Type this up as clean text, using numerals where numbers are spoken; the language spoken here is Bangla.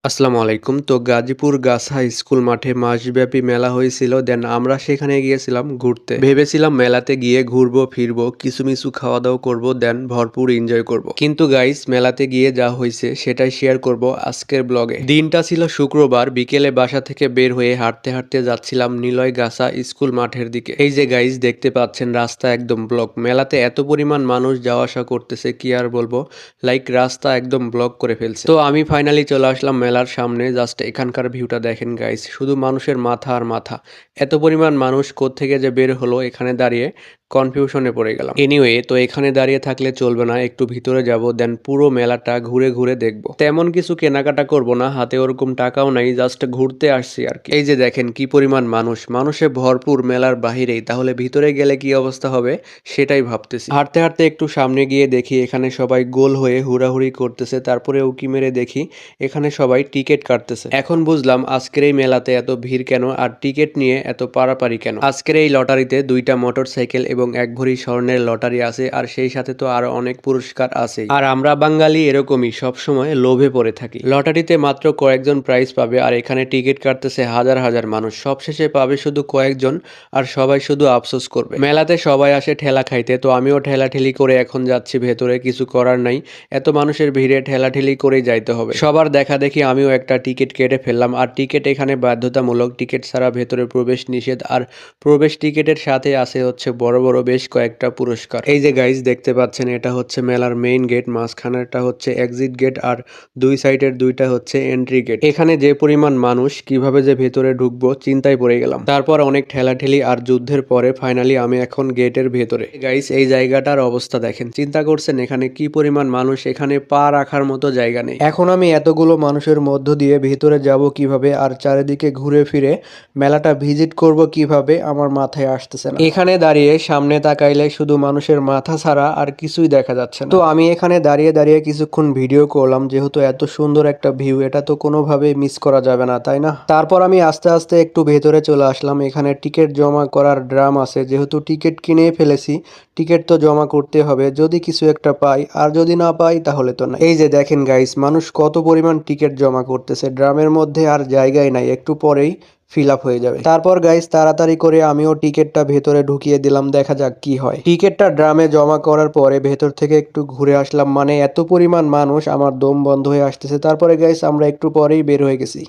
আসসালামু আলাইকুম। তো গাজীপুর গাছা স্কুল মাঠে মাসব্যাপী মেলা হয়েছিল। দেন আমরা সেখানে গিয়েছিলাম ঘুরতে। ভেবেছিলাম মেলাতে গিয়ে ঘুরবো ফিরবো, কিসুমিসু খাওয়া দাওয়া করবো, দেন ভরপুর এনজয় করব। কিন্তু গাইস, মেলাতে গিয়ে যা হয়েছে সেটাই শেয়ার করব আজকের ব্লগে। দিনটা ছিল শুক্রবার, বিকেলে বাসা থেকে বের হয়ে হাঁটতে হাঁটতে যাচ্ছিলাম নিলয় গাছা স্কুল মাঠের দিকে। এই যে গাইস দেখতে পাচ্ছেন, রাস্তা একদম ব্লক। মেলাতে এত পরিমাণ মানুষ যাওয়া আসা করতেছে, কি আর বলবো, লাইক রাস্তা একদম ব্লক করে ফেলছে। তো আমি ফাইনালি চলে আসলাম মেলার সামনে। জাস্ট এখানকার ভিউটা দেখেন গাইস, শুধু মানুষের মাথা আর মাথা। এত পরিমাণ মানুষ কোত্থেকে যে বের হলো এখানে দাঁড়িয়ে কনফিউশনে পড়ে গেলাম। এনিওয়ে, তো এখানে দাঁড়িয়ে থাকলে চলবে না, একটু ভিতরে যাব, দেন পুরো মেলাটা ঘুরে ঘুরে দেখব। তেমন কিছু কেনাকাটা করব না, হাতে ওরকম টাকাও নাই, জাস্ট ঘুরতে আসছি আর কি। এই যে দেখেন কি পরিমাণ মানুষ, মানুষে ভরপুর মেলার বাহিরেই, তাহলে ভিতরে গেলে কি অবস্থা হবে সেটাই ভাবতেছি। হাঁটতে হাঁটতে একটু সামনে গিয়ে দেখি এখানে সবাই গোল হয়ে হুড়াহুড়ি করতেছে, তারপরে উকি মেরে দেখি এখানে সবাই টিকিট কাটতেছে। এখন বুঝলাম আজকের এই মেলাতে এত ভিড় কেন, আর টিকিট নিয়ে এত পারাপারি কেন। আজকের এই লটারিতে 2টা মোটরসাইকেল এবং 1 ভরি স্বর্ণের লটারি আছে, আর সেই সাথে তো আরো অনেক পুরস্কার আছে। আর আমরা বাঙালি এরকমই, সব সময় লোভে পড়ে থাকি। লটারিতে মাত্র কয়েকজন প্রাইজ পাবে, আর এখানে টিকিট কাটতেছে হাজার হাজার মানুষ। সবশেষে পাবে শুধু কয়েকজন, আর সবাই শুধু আফসোস করবে। মেলাতে সবাই আসে ঠেলা খাইতে, তো আমিও ঠেলাঠেলি করে এখন যাচ্ছি ভেতরে। কিছু করার নাই, এত মানুষের ভিড়ে ঠেলাঠেলি করেই যাইতে হবে। সবার দেখা দেখি আমিও একটা টিকিট কেটে ফেললাম। আর টিকিট এখানে বাধ্যতামূলক, টিকিট ছাড়া ভেতরে প্রবেশ নিষেধ। আর প্রবেশ টিকিটের সাথে আছে হচ্ছে বড় বড় বেশ কয়েকটা পুরস্কার। এই যে গাইস দেখতে পাচ্ছেন, এটা হচ্ছে মেলার মেইন গেট, মাঝখানেরটা হচ্ছে এক্সিট গেট, আর দুই সাইডের দুইটা হচ্ছে এন্ট্রি গেট। এখানে যে পরিমাণ মানুষ, কিভাবে যে ভেতরে ঢুকবো চিন্তায় পড়ে গেলাম। তারপর অনেক ঠেলাঠেলি আর যুদ্ধের পরে ফাইনালি আমি এখন গেটের ভেতরে। গাইস এই জায়গাটার অবস্থা দেখেন, চিন্তা করছেন এখানে কি পরিমাণ মানুষ, এখানে পা রাখার মতো জায়গা নেই। এখন আমি এতগুলো মানুষের মধ্য দিয়ে ভেতরে যাব কিভাবে, আর চারিদিকে ঘুরে ফিরে মেলাটা ভিজিট করব কিভাবে, আমার মাথায় আসতেছে না। এখানে দাঁড়িয়ে সামনে তাকাইলে শুধু মানুষের মাথা ছাড়া আর কিছুই দেখা যাচ্ছে না। তো আমি এখানে দাঁড়িয়ে দাঁড়িয়ে কিছুক্ষণ ভিডিও করলাম, যেহেতু এত সুন্দর একটা ভিউ, এটা তো কোনোভাবে মিস করা যাবে না, তাই না? তারপর আমি আস্তে আস্তে একটু ভেতরে চলে আসলাম। এখানে টিকিট জমা করার ড্রাম আছে, যেহেতু টিকিট কিনে ফেলেছি, টিকিট তো জমা করতে হবে, যদি কিছু একটা পাই, আর যদি না পাই তাহলে তো না। এই যে দেখেন গাইস, মানুষ কত পরিমাণ টিকিট জমা করতেছে, ড্রামের মধ্যে আর জায়গায় নাই, একটু পরেই ফিল আপ হয়ে যাবে। তারপর গাইস তাড়াতাড়ি করে আমিও টিকিটটা ভেতরে ঢুকিয়ে দিলাম, দেখা যাক কি হয়। টিকিটটা ড্রামে জমা করার পরে ভেতর থেকে একটু ঘুরে আসলাম, মানে এত পরিমাণ মানুষ, আমার দম বন্ধ হয়ে আসতেছে। তারপরে গাইস আমরা একটু পরেই বের হয়ে গেছি।